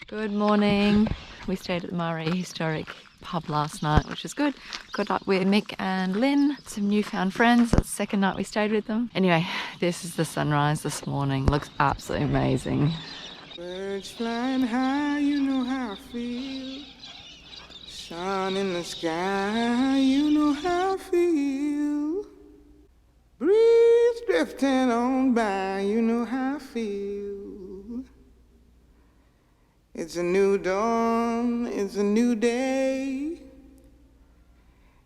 Good morning. We stayed at the Marree Historic Pub last night, which was good. Got up with Mick and Lynn, some newfound friends. That's the second night we stayed with them. Anyway, this is the sunrise this morning. Looks absolutely amazing. Birds flying high, you know how I feel. Sun in the sky, you know how I feel. Breeze drifting on by, you know how I feel. It's a new dawn, it's a new day.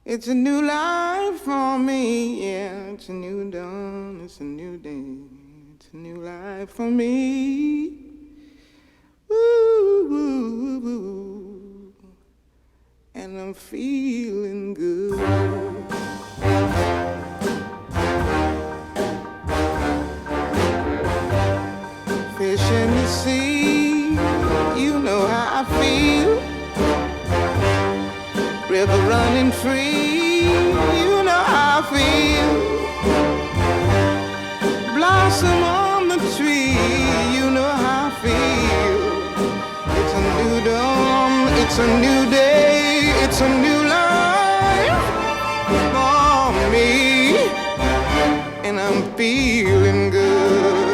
It's a new life for me, yeah. It's a new dawn, it's a new day. It's a new life for me. Woo, woo, woo. And I'm feeling good. Fish in the sea, you know how I feel. River running free, you know how I feel. Blossom on the tree, you know how I feel. It's a new dawn, it's a new day, it's a new life for me. And I'm feeling good.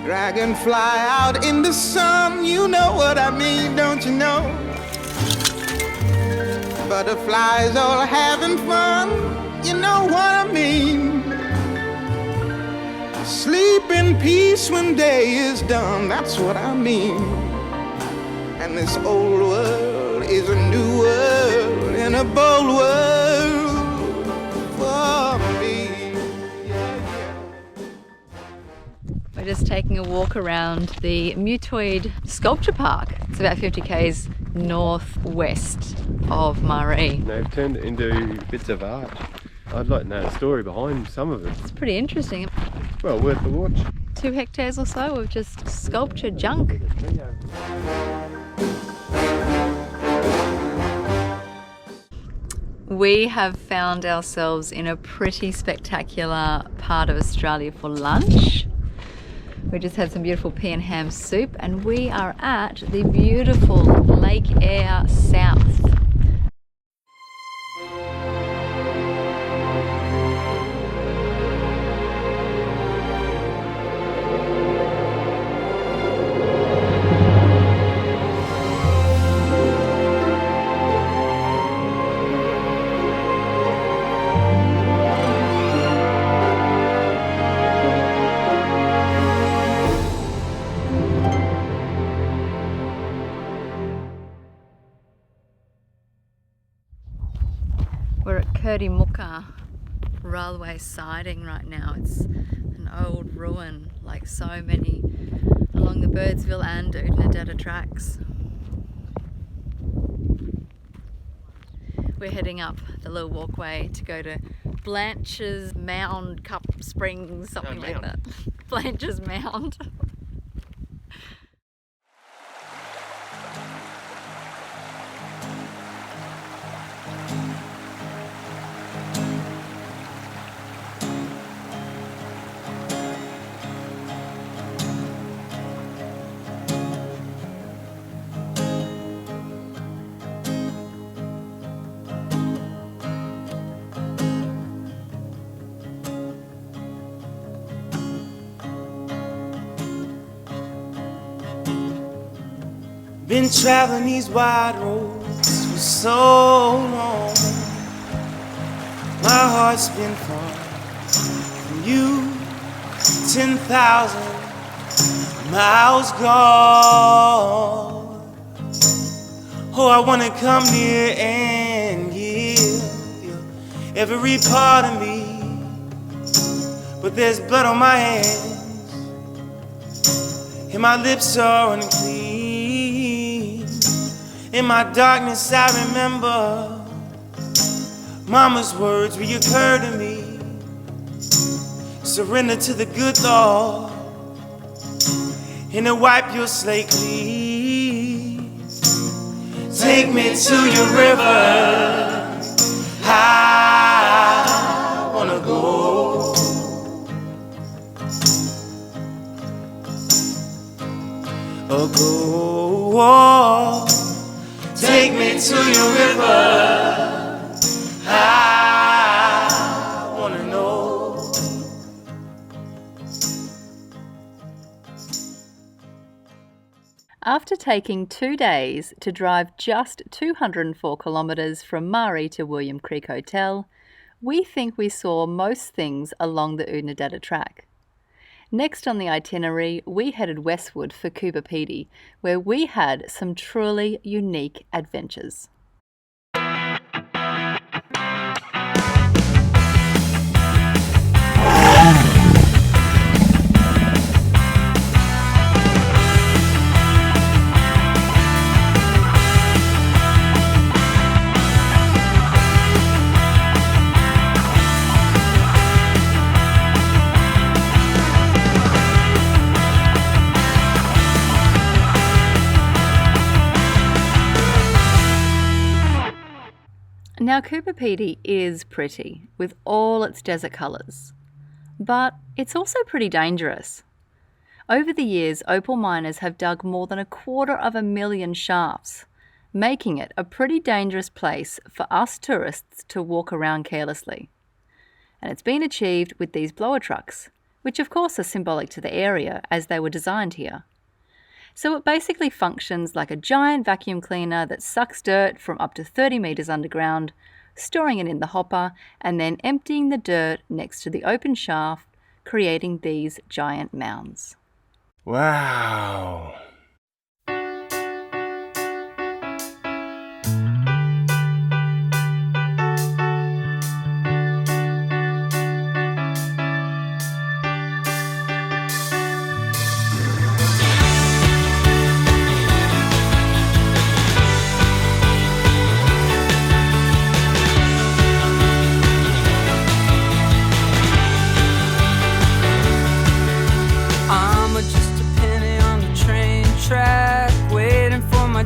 Dragonfly out in the sun, you know what I mean, don't you know? Butterflies all having fun, you know what I mean. Sleep in peace when day is done, that's what I mean. And this old world is a new world and a bold world for me. We're just taking a walk around the Mutoid sculpture park. It's about 50 k's northwest of Marree. They've turned it into bits of art. I'd like to know the story behind some of it. It's pretty interesting. Well, worth a watch. 2 hectares or so of just sculpture junk. We have found ourselves in a pretty spectacular part of Australia for lunch. We just had some beautiful pea and ham soup, and we are at the beautiful Lake Eyre South. We're at Kurdimuka railway siding right now. It's an old ruin, like so many along the Birdsville and Oodnadatta tracks. We're heading up the little walkway to go to Blanche's Mound Cup Springs, something like that. Blanche's Mound. Been traveling these wide roads for so long. My heart's been far from you, 10,000 miles gone. Oh, I wanna come near and give you every part of me, but there's blood on my hands and my lips are unclean. In my darkness I remember Mama's words reoccur to me. Surrender to the good Lord and to wipe your slate clean. Take me to your river, I wanna go. or go. Take me to your river. I wanna know. After taking 2 days to drive just 204 kilometres from Marree to William Creek Hotel, we think we saw most things along the Oodnadatta Track. Next on the itinerary, we headed westward for Coober Pedy, where we had some truly unique adventures. Now, Coober Pedy is pretty, with all its desert colours, but it's also pretty dangerous. Over the years, opal miners have dug more than 250,000 shafts, making it a pretty dangerous place for us tourists to walk around carelessly. And it's been achieved with these blower trucks, which of course are symbolic to the area as they were designed here. So it basically functions like a giant vacuum cleaner that sucks dirt from up to 30 metres underground, storing it in the hopper, and then emptying the dirt next to the open shaft, creating these giant mounds. Wow.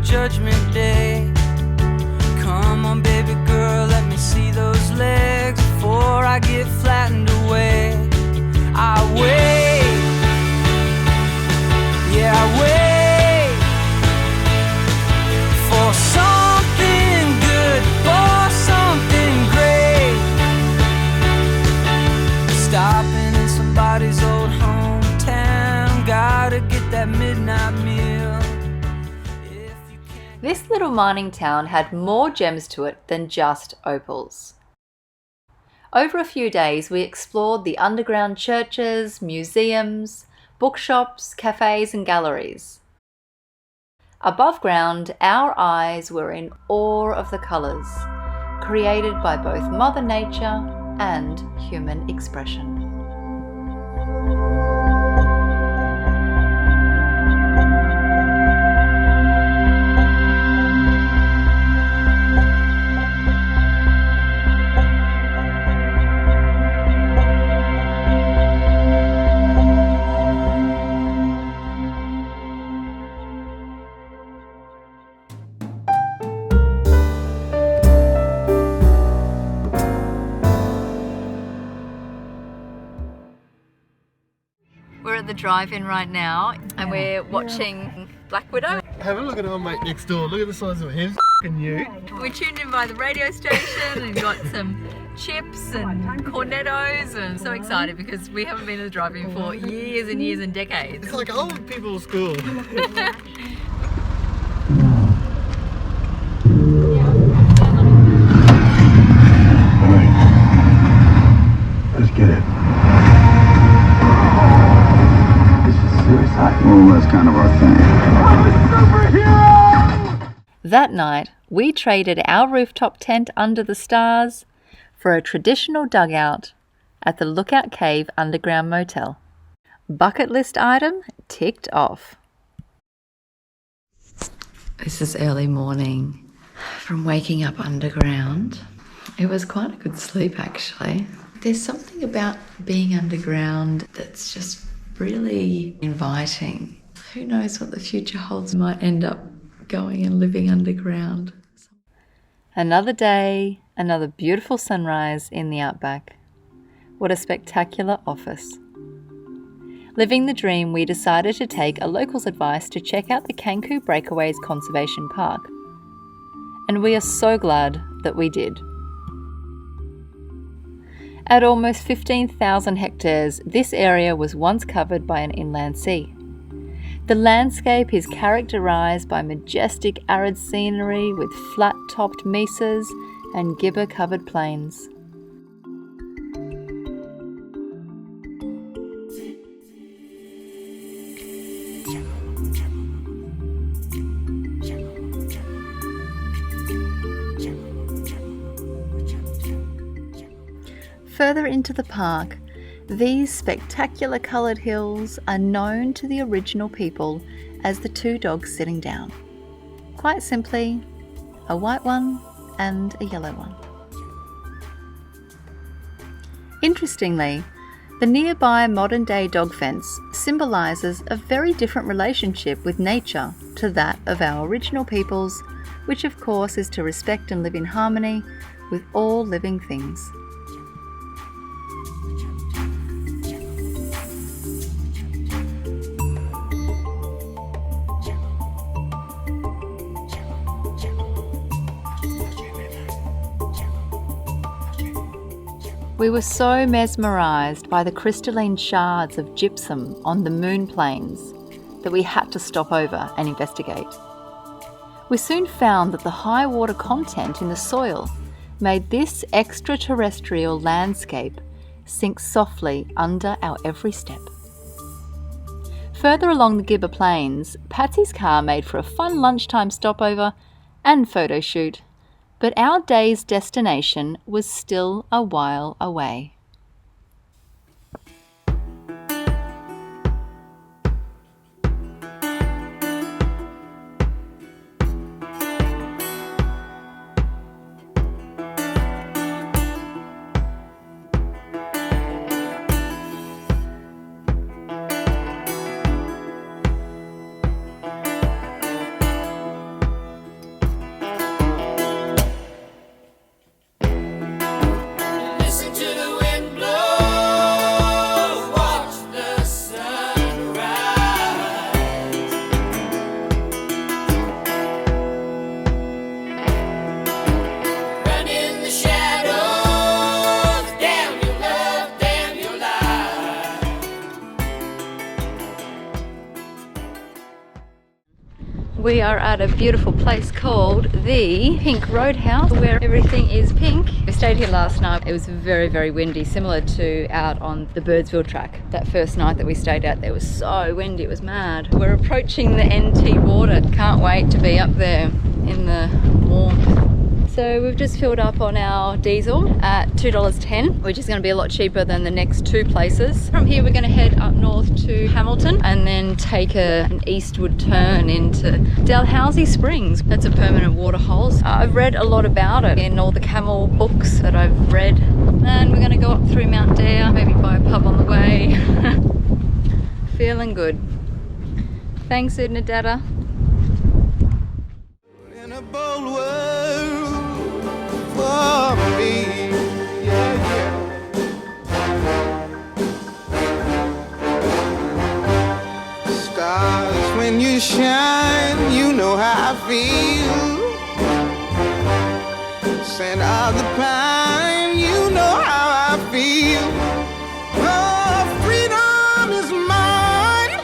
Judgment Day. Come on, baby girl, let me see those legs before I get flattened away. I wait, yeah, I wait for something good, for something great. Stopping in somebody's old hometown, gotta get that midnight meal. This little mining town had more gems to it than just opals. Over a few days, we explored the underground churches, museums, bookshops, cafes and galleries. Above ground, our eyes were in awe of the colours, created by both Mother Nature and human expression. We're at the drive-in right now and we're watching Black Widow. Have a look at our mate next door. Look at the size of him. He's f***ing you. We tuned in by the radio station and got some chips and cornettos, and I'm so excited because we haven't been to the drive-in for years and years and decades. It's like old people's school. Let's get it. This is suicide. Well, that's kind of our thing. I'm a superhero! That night, we traded our rooftop tent under the stars for a traditional dugout at the Lookout Cave Underground Motel. Bucket list item ticked off. This is early morning from waking up underground. It was quite a good sleep actually. There's something about being underground that's just really inviting. Who knows what the future holds? Might end up going and living underground. Another day, another beautiful sunrise in the outback. What a spectacular office. Living the dream, we decided to take a local's advice to check out the Kanku Breakaways Conservation Park. And we are so glad that we did. At almost 15,000 hectares, this area was once covered by an inland sea. The landscape is characterised by majestic arid scenery with flat-topped mesas and gibber-covered plains. Further into the park, these spectacular coloured hills are known to the original people as the two dogs sitting down. Quite simply, a white one and a yellow one. Interestingly, the nearby modern-day dog fence symbolises a very different relationship with nature to that of our original peoples, which of course is to respect and live in harmony with all living things. We were so mesmerised by the crystalline shards of gypsum on the moon plains that we had to stop over and investigate. We soon found that the high water content in the soil made this extraterrestrial landscape sink softly under our every step. Further along the Gibber Plains, Patsy's car made for a fun lunchtime stopover and photo shoot. But our day's destination was still a while away. We are at a beautiful place called the Pink Roadhouse, where everything is pink. We stayed here last night. It was very, very windy, similar to out on the Birdsville track. That first night that we stayed out there was so windy, it was mad. We're approaching the NT water. Can't wait to be up there in the warmth. So we've just filled up on our diesel at $2.10, which is going to be a lot cheaper than the next two places. From here we're going to head up north to Hamilton and then take an eastward turn into Dalhousie Springs. That's a permanent water hole. I've read a lot about it in all the camel books that I've read. And we're going to go up through Mount Dare, maybe buy a pub on the way. Feeling good. Thanks, Oodnadatta. In a bold world for me, yeah, yeah. Stars, when you shine, you know how I feel. Scent of the pine, you know how I feel. Oh, freedom is mine,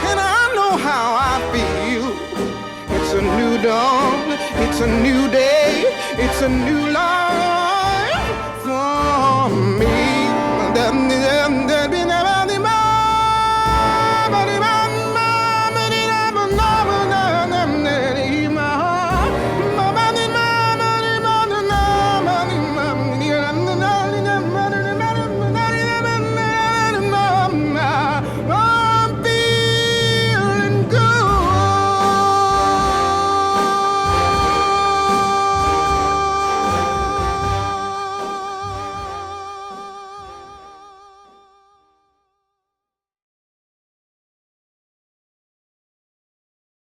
and I know how I feel. It's a new dawn, it's a new day.